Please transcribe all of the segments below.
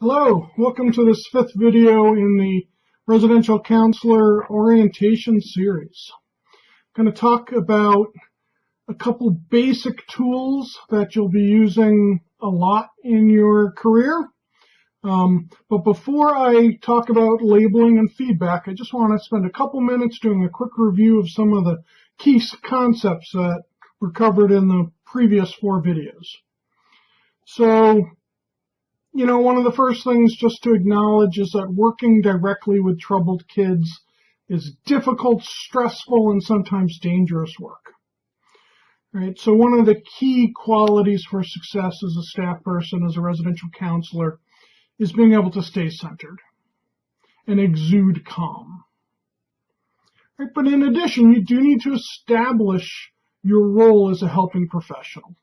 Hello, welcome to this fifth video in the Residential Counselor Orientation Series. I'm going to talk about a couple basic tools that you'll be using a lot in your career. But before I talk about labeling and feedback, I just want to spend a couple minutes doing a quick review of some of the key concepts that were covered in the previous 4 videos. So, one of the first things just to acknowledge is that working directly with troubled kids is difficult, stressful, and sometimes dangerous work. Right? So one of the key qualities for success as a staff person, as a residential counselor, is being able to stay centered and exude calm. Right? But in addition, you do need to establish your role as a helping professional.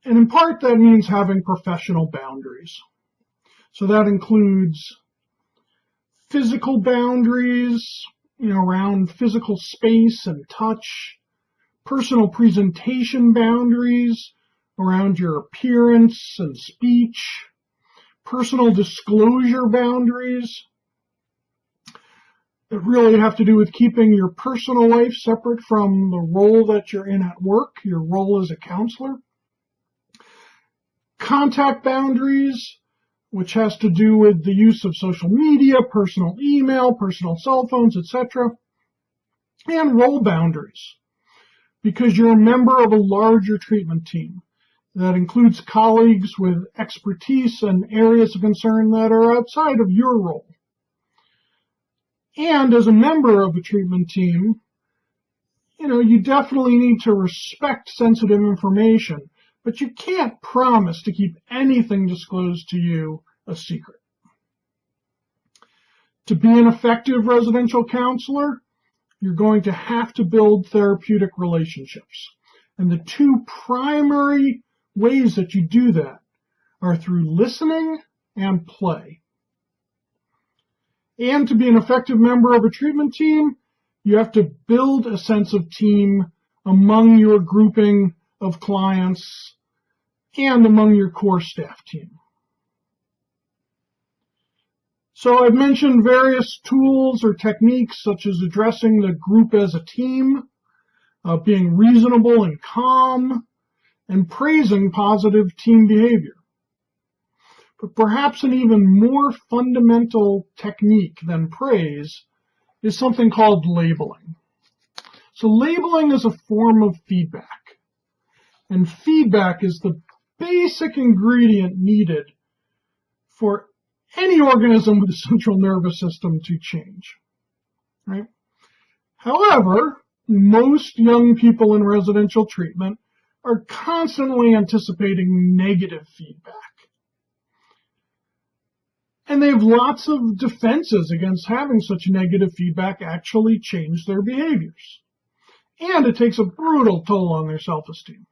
And in part, that means having professional boundaries. So that includes physical boundaries, around physical space and touch, personal presentation boundaries around your appearance and speech, personal disclosure boundaries that really have to do with keeping your personal life separate from the role that you're in at work, your role as a counselor. Contact boundaries, which has to do with the use of social media, personal email, personal cell phones, etc. And role boundaries, because you're a member of a larger treatment team that includes colleagues with expertise and areas of concern that are outside of your role. And as a member of a treatment team, you definitely need to respect sensitive information, but you can't promise to keep anything disclosed to you a secret. To be an effective residential counselor, you're going to have to build therapeutic relationships. And the 2 primary ways that you do that are through listening and play. And to be an effective member of a treatment team, you have to build a sense of team among your grouping of clients and among your core staff team. So I've mentioned various tools or techniques such as addressing the group as a team, being reasonable and calm, and praising positive team behavior. But perhaps an even more fundamental technique than praise is something called labeling. So labeling is a form of feedback. And feedback is the basic ingredient needed for any organism with a central nervous system to change. Right? However, most young people in residential treatment are constantly anticipating negative feedback. And they have lots of defenses against having such negative feedback actually change their behaviors. And it takes a brutal toll on their self-esteem.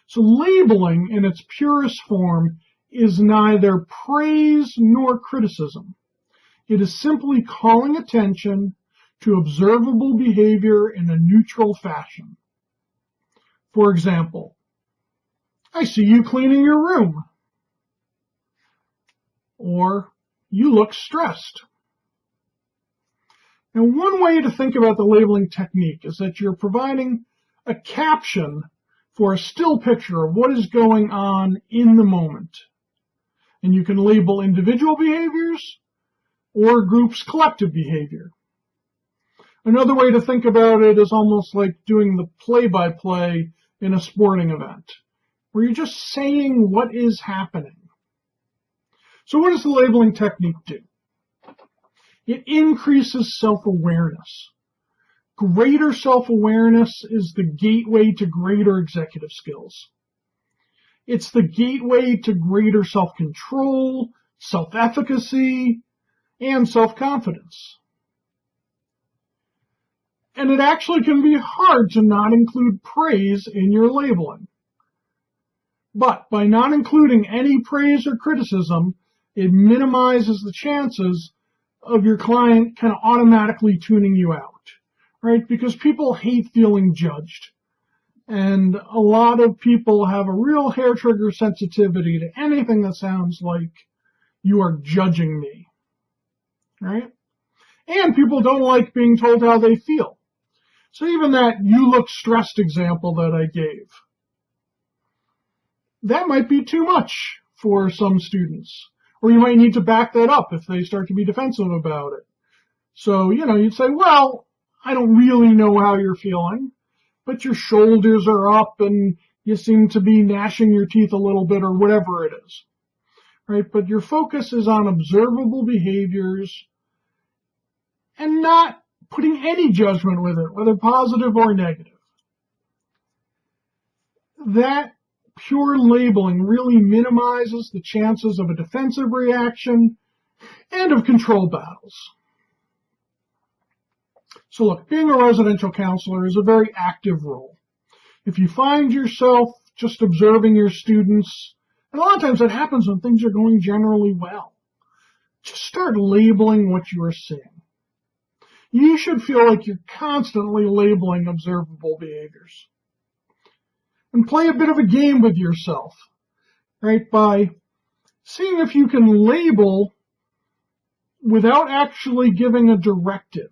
So labeling in its purest form is neither praise nor criticism. It is simply calling attention to observable behavior in a neutral fashion. For example, I see you cleaning your room. Or, you look stressed. Now, one way to think about the labeling technique is that you're providing a caption for a still picture of what is going on in the moment. And you can label individual behaviors or groups' collective behavior. Another way to think about it is almost like doing the play-by-play in a sporting event, where you're just saying what is happening. So what does the labeling technique do? It increases self-awareness. Greater self-awareness is the gateway to greater executive skills. It's the gateway to greater self-control, self-efficacy, and self-confidence. And it actually can be hard to not include praise in your labeling. But by not including any praise or criticism, it minimizes the chances of your client kind of automatically tuning you out, right? Because people hate feeling judged. And a lot of people have a real hair trigger sensitivity to anything that sounds like you are judging me, right? And people don't like being told how they feel. So even that "you look stressed" example that I gave, that might be too much for some students. Or you might need to back that up if they start to be defensive about it. So, you'd say, well, I don't really know how you're feeling, but your shoulders are up and you seem to be gnashing your teeth a little bit, or whatever it is, right? But your focus is on observable behaviors and not putting any judgment with it, whether positive or negative. That pure labeling really minimizes the chances of a defensive reaction and of control battles. So look, being a residential counselor is a very active role. If you find yourself just observing your students, and a lot of times that happens when things are going generally well, just start labeling what you are seeing. You should feel like you're constantly labeling observable behaviors. And play a bit of a game with yourself, right, by seeing if you can label without actually giving a directive.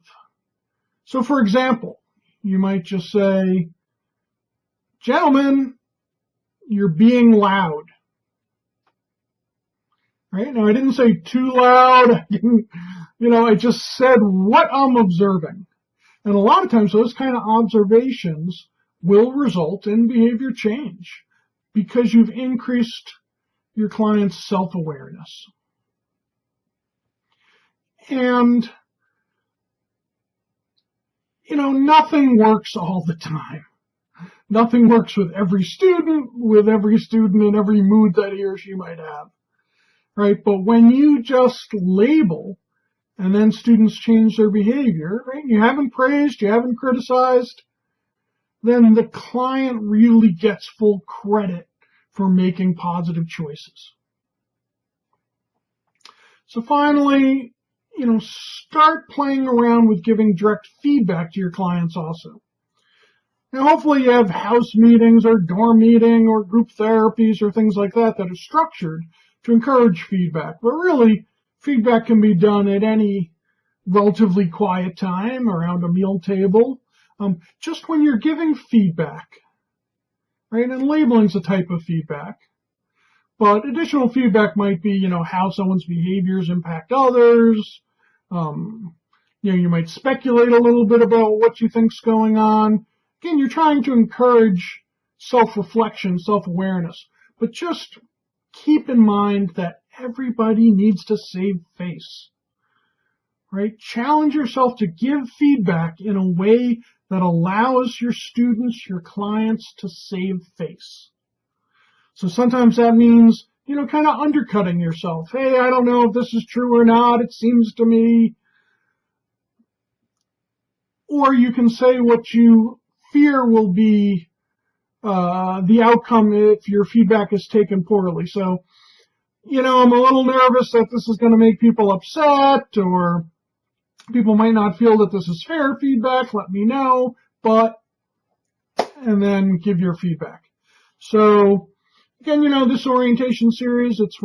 So, for example, you might just say, "Gentlemen, you're being loud." Right? Now, I didn't say too loud. I just said what I'm observing. And a lot of times those kind of observations will result in behavior change because you've increased your client's self-awareness. And, nothing works all the time. Nothing works with every student in every mood that he or she might have. Right? But when you just label and then students change their behavior, right? You haven't praised, you haven't criticized, then the client really gets full credit for making positive choices. So finally, start playing around with giving direct feedback to your clients also. Now, hopefully you have house meetings or dorm meeting or group therapies or things like that that are structured to encourage feedback. But really, feedback can be done at any relatively quiet time around a meal table, just when you're giving feedback, right? And labeling's a type of feedback. But additional feedback might be, how someone's behaviors impact others. You might speculate a little bit about what you think's going on. Again, you're trying to encourage self-reflection, self-awareness. But just keep in mind that everybody needs to save face, right? Challenge yourself to give feedback in a way that allows your students, your clients to save face. So sometimes that means, kind of undercutting yourself. Hey, I don't know if this is true or not. It seems to me. Or you can say what you fear will be the outcome if your feedback is taken poorly. So, I'm a little nervous that this is going to make people upset, or people might not feel that this is fair feedback. Let me know, and then give your feedback. So, again, this orientation series, it's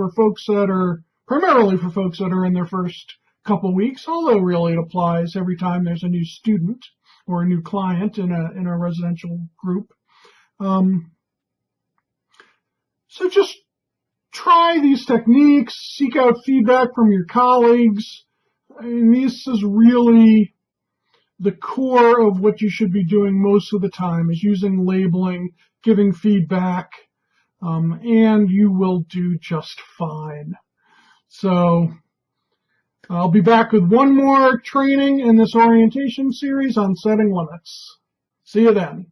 primarily for folks that are in their first couple weeks, although really it applies every time there's a new student or a new client in a residential group. So just try these techniques, seek out feedback from your colleagues. This is really the core of what you should be doing most of the time, is using labeling, giving feedback, and you will do just fine. So I'll be back with one more training in this orientation series on setting limits. See you then.